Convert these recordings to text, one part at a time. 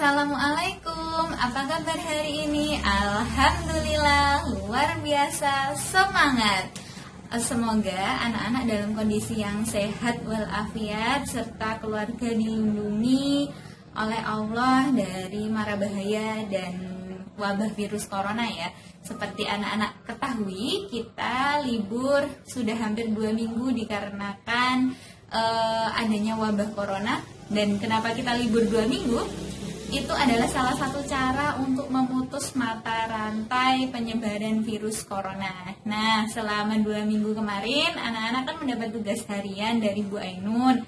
Assalamualaikum, apa kabar hari ini? Alhamdulillah, luar biasa, semangat. Semoga anak-anak dalam kondisi yang sehat walafiat serta keluarga dilindungi oleh Allah dari mara bahaya dan wabah virus corona ya. Seperti anak-anak ketahui, kita libur sudah hampir 2 minggu dikarenakan adanya wabah corona. Dan kenapa kita libur 2 minggu? Itu adalah salah satu cara untuk memutus mata rantai penyebaran virus corona. Nah, selama 2 minggu kemarin, anak-anak kan mendapat tugas harian dari Bu Ainun.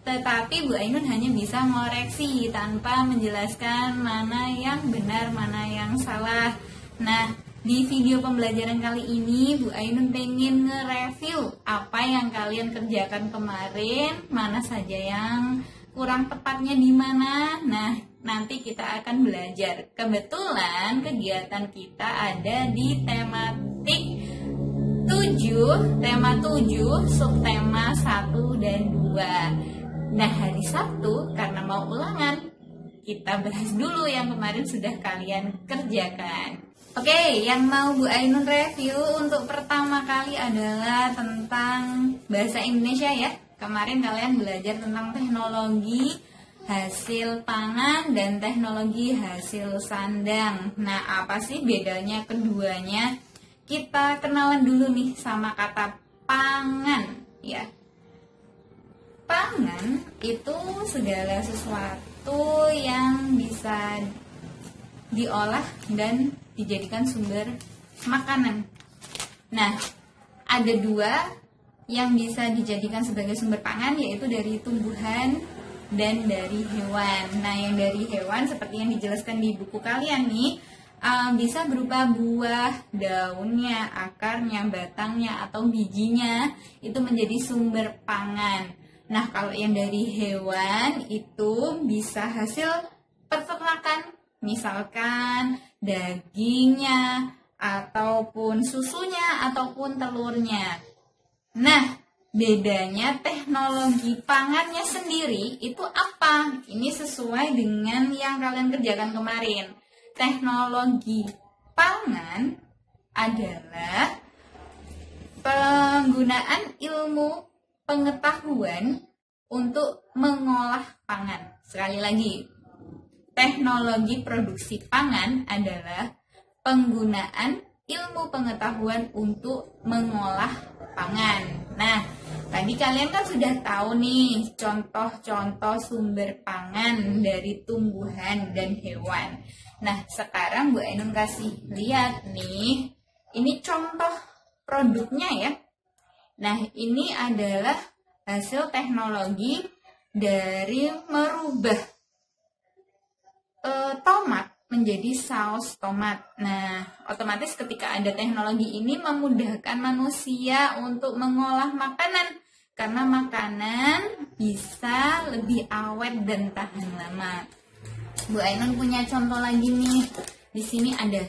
Tetapi Bu Ainun hanya bisa mengoreksi tanpa menjelaskan mana yang benar, mana yang salah. Nah, di video pembelajaran kali ini, Bu Ainun pengen nge-review apa yang kalian kerjakan kemarin, mana saja yang kurang tepatnya di mana. Nah, nanti kita akan belajar. Kebetulan kegiatan kita ada di tematik 7, tema 7, subtema 1 dan 2. Nah, hari Sabtu karena mau ulangan, kita bahas dulu yang kemarin sudah kalian kerjakan. Oke, yang mau Bu Ainun review untuk pertama kali adalah tentang bahasa Indonesia ya. Kemarin kalian belajar tentang teknologi hasil pangan dan teknologi hasil sandang. Nah, apa sih bedanya keduanya? Kita kenalan dulu nih sama kata pangan ya. Pangan itu segala sesuatu yang bisa diolah dan dijadikan sumber makanan. Nah, ada dua yang bisa dijadikan sebagai sumber pangan, yaitu dari tumbuhan dan dari hewan. Nah, yang dari hewan seperti yang dijelaskan di buku kalian nih, bisa berupa buah, daunnya, akarnya, batangnya, atau bijinya, itu menjadi sumber pangan. Nah, kalau yang dari hewan itu bisa hasil peternakan, misalkan dagingnya, ataupun susunya, ataupun telurnya. Nah, bedanya teknologi pangannya sendiri itu apa? Ini sesuai dengan yang kalian kerjakan kemarin. Teknologi pangan adalah penggunaan ilmu pengetahuan untuk mengolah pangan. Sekali lagi, teknologi produksi pangan adalah penggunaan ilmu pengetahuan untuk mengolah pangan. Nah, tadi kalian kan sudah tahu nih contoh-contoh sumber pangan dari tumbuhan dan hewan. Nah, sekarang Bu Ainun kasih lihat nih, ini contoh produknya ya. Nah, ini adalah hasil teknologi dari merubah tomat menjadi saus tomat. Nah, otomatis ketika ada teknologi ini memudahkan manusia untuk mengolah makanan karena makanan bisa lebih awet dan tahan lama. Bu Ainun punya contoh lagi nih. Di sini ada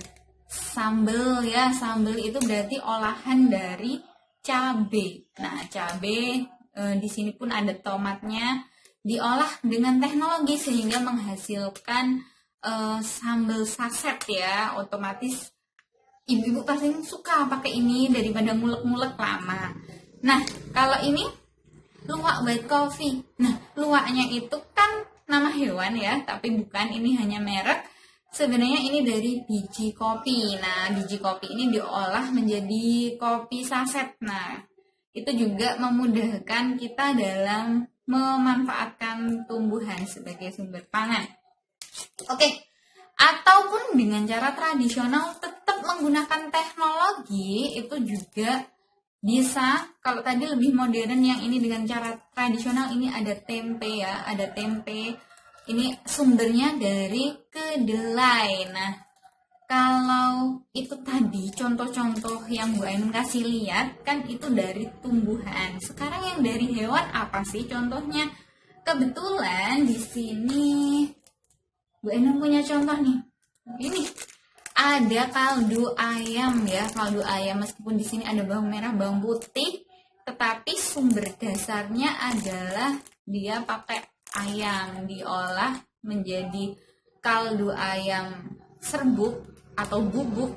sambal ya. Sambal itu berarti olahan dari cabai. Nah, cabai di sini pun ada tomatnya, diolah dengan teknologi sehingga menghasilkan sambal saset ya. Otomatis ibu-ibu pasti suka pakai ini daripada ngulek-ngulek lama. Nah, kalau ini luwak white coffee. Nah, luwaknya itu kan nama hewan ya, tapi bukan, ini hanya merek. Sebenarnya ini dari biji kopi. Nah, biji kopi ini diolah menjadi kopi saset. Nah, itu juga memudahkan kita dalam memanfaatkan tumbuhan sebagai sumber pangan. Oke, ataupun dengan cara tradisional tetap menggunakan teknologi itu juga bisa. Kalau tadi lebih modern, yang ini dengan cara tradisional, ini ada tempe ya, ada tempe. Ini sumbernya dari kedelai. Nah, kalau itu tadi contoh-contoh yang Bu Ainun kasih lihat kan itu dari tumbuhan. Sekarang yang dari hewan apa sih contohnya? Kebetulan di sini Bu Ainun punya contoh nih. Ini ada kaldu ayam ya, kaldu ayam, meskipun di sini ada bawang merah, bawang putih, tetapi sumber dasarnya adalah dia pakai ayam, diolah menjadi kaldu ayam serbuk atau bubuk,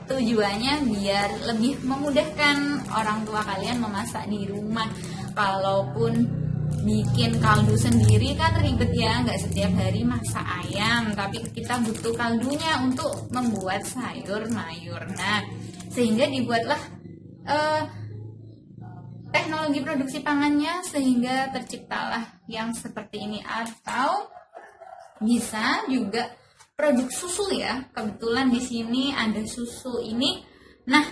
tujuannya biar lebih memudahkan orang tua kalian memasak di rumah. Kalaupun bikin kaldu sendiri kan ribet ya, nggak setiap hari masak ayam, tapi kita butuh kaldunya untuk membuat sayur mayur. Nah, sehingga dibuatlah teknologi produksi pangannya, sehingga terciptalah yang seperti ini. Atau bisa juga produk susu ya, kebetulan di sini ada susu ini. Nah,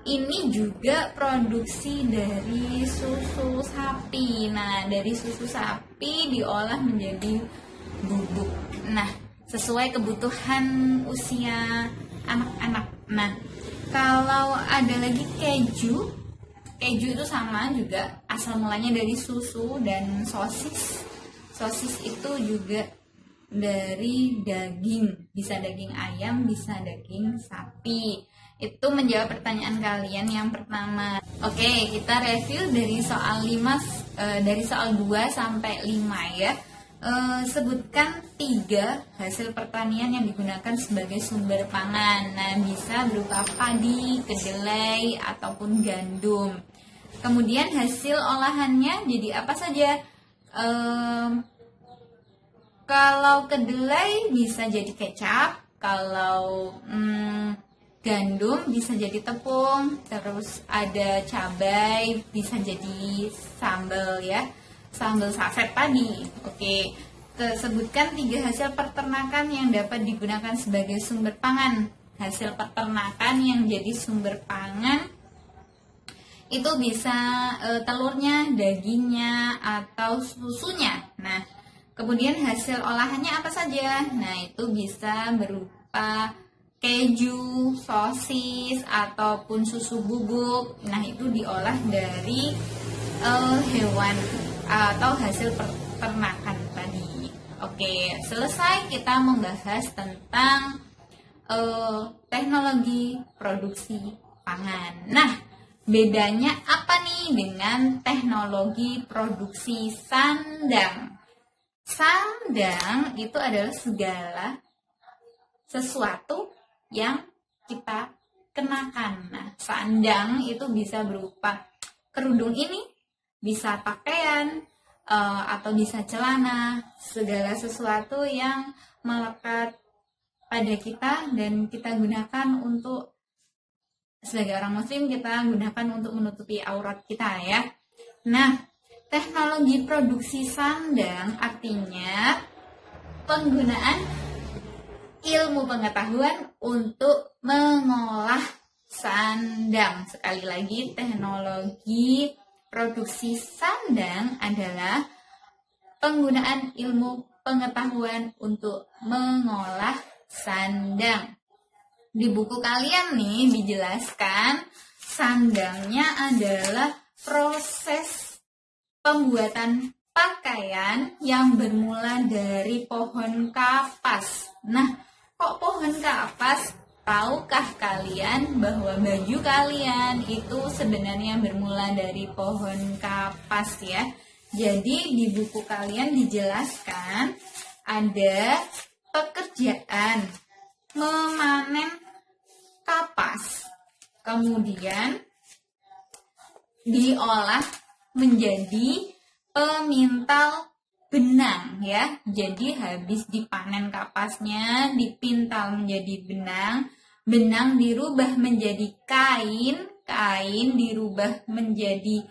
ini juga produksi dari susu sapi. Nah, dari susu sapi diolah menjadi bubuk. Nah, sesuai kebutuhan usia anak-anak. Nah, kalau ada lagi keju itu sama juga, asal mulanya dari susu. Dan sosis itu juga dari daging, bisa daging ayam, bisa daging sapi. Itu menjawab pertanyaan kalian yang pertama. Oke, kita review dari soal 5, dari soal 2 sampai 5 ya. Sebutkan 3 hasil pertanian yang digunakan sebagai sumber pangan. Nah, bisa berupa padi, kedelai, ataupun gandum. Kemudian hasil olahannya jadi apa saja? Kalau kedelai bisa jadi kecap, kalau gandum bisa jadi tepung, terus ada cabai bisa jadi sambal ya, sambal saset tadi. Oke, sebutkan 3 hasil peternakan yang dapat digunakan sebagai sumber pangan. Hasil peternakan yang jadi sumber pangan itu bisa telurnya, dagingnya, atau susunya. Nah, kemudian hasil olahannya apa saja? Nah, itu bisa berupa keju, sosis, ataupun susu bubuk. Nah, itu diolah dari hewan atau hasil peternakan tadi. Oke, selesai kita membahas tentang teknologi produksi pangan. Nah, bedanya apa nih dengan teknologi produksi sandang? Sandang itu adalah segala sesuatu yang kita kenakan. Nah, sandang itu bisa berupa kerudung ini, bisa pakaian, atau bisa celana, segala sesuatu yang melekat pada kita dan kita gunakan untuk, sebagai orang muslim, kita gunakan untuk menutupi aurat kita ya. Nah, teknologi produksi sandang artinya penggunaan ilmu pengetahuan untuk mengolah sandang. Sekali lagi, teknologi produksi sandang adalah penggunaan ilmu pengetahuan untuk mengolah sandang. Di buku kalian nih dijelaskan sandangnya adalah proses pembuatan pakaian yang bermula dari pohon kapas. Nah, kok pohon kapas? Tahukah kalian bahwa baju kalian itu sebenarnya bermula dari pohon kapas ya? Jadi di buku kalian dijelaskan ada pekerjaan memanen kapas, kemudian diolah menjadi pemintal benang ya. Jadi habis dipanen kapasnya, dipintal menjadi benang, benang dirubah menjadi kain, kain dirubah menjadi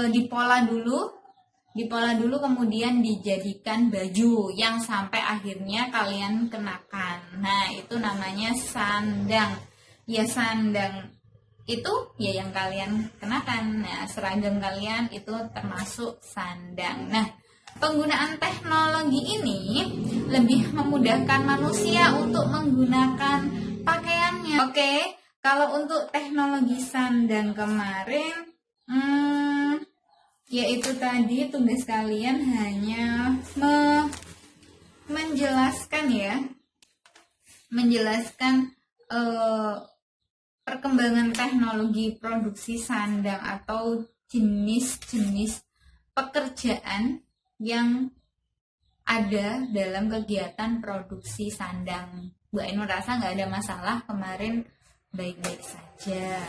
dipola dulu, kemudian dijadikan baju yang sampai akhirnya kalian kenakan. Nah, itu namanya sandang. Ya, sandang itu ya yang kalian kenakan. Nah, seragam kalian itu termasuk sandang. Nah, penggunaan teknologi ini lebih memudahkan manusia untuk menggunakan pakaiannya. Oke, kalau untuk teknologi sandang kemarin, yaitu tadi tugas kalian hanya menjelaskan ya, menjelaskan perkembangan teknologi produksi sandang atau jenis-jenis pekerjaan yang ada dalam kegiatan produksi sandang. Bu Ainur rasa nggak ada masalah, kemarin baik-baik saja.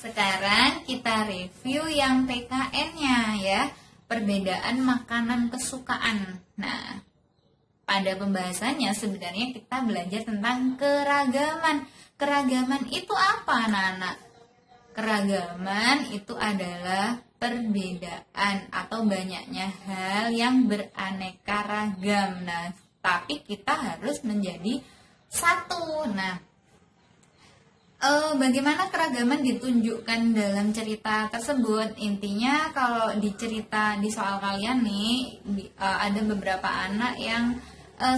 Sekarang kita review yang PKN-nya ya, perbedaan makanan kesukaan. Nah, pada pembahasannya sebenarnya kita belajar tentang keragaman. Keragaman itu apa, anak-anak? Keragaman itu adalah perbedaan atau banyaknya hal yang beraneka ragam. Nah, tapi kita harus menjadi satu. Nah, bagaimana keragaman ditunjukkan dalam cerita tersebut? Intinya kalau di cerita di soal kalian nih, ada beberapa anak yang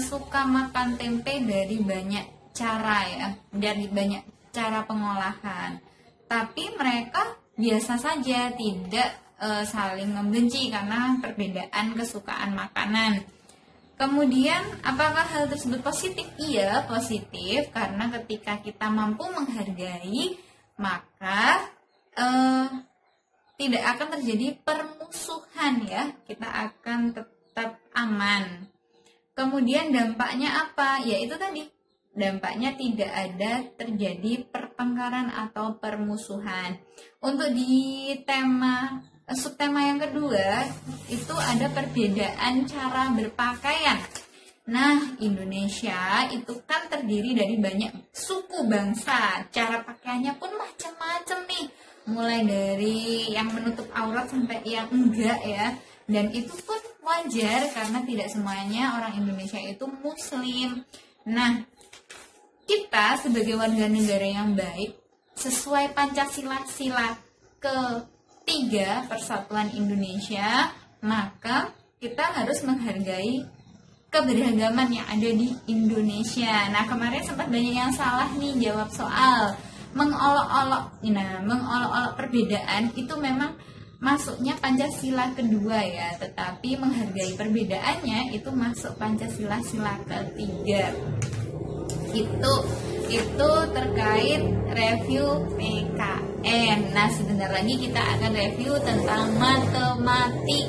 suka makan tempe dari banyak cara ya, dari banyak cara pengolahan. Tapi mereka biasa saja, tidak saling membenci karena perbedaan kesukaan makanan. Kemudian, apakah hal tersebut positif? Iya, positif, karena ketika kita mampu menghargai, maka tidak akan terjadi permusuhan ya, kita akan tetap aman. Kemudian dampaknya apa? Ya itu tadi, dampaknya tidak ada terjadi pertengkaran atau permusuhan. Untuk di subtema yang kedua itu ada perbedaan cara berpakaian. Nah, Indonesia itu kan terdiri dari banyak suku bangsa. Cara pakaiannya pun macam-macam nih. Mulai dari yang menutup aurat sampai yang enggak ya. Dan itu pun wajar karena tidak semuanya orang Indonesia itu muslim. Nah, kita sebagai warga negara yang baik sesuai Pancasila sila ketiga Persatuan Indonesia, maka kita harus menghargai keberagaman yang ada di Indonesia. Nah, kemarin sempat banyak yang salah nih jawab soal mengolok-olok. Nah, mengolok-olok perbedaan itu memang masuknya Pancasila kedua ya, tetapi menghargai perbedaannya itu masuk Pancasila sila ketiga. Itu terkait review PKN. Nah, sebentar lagi kita akan review tentang matematik.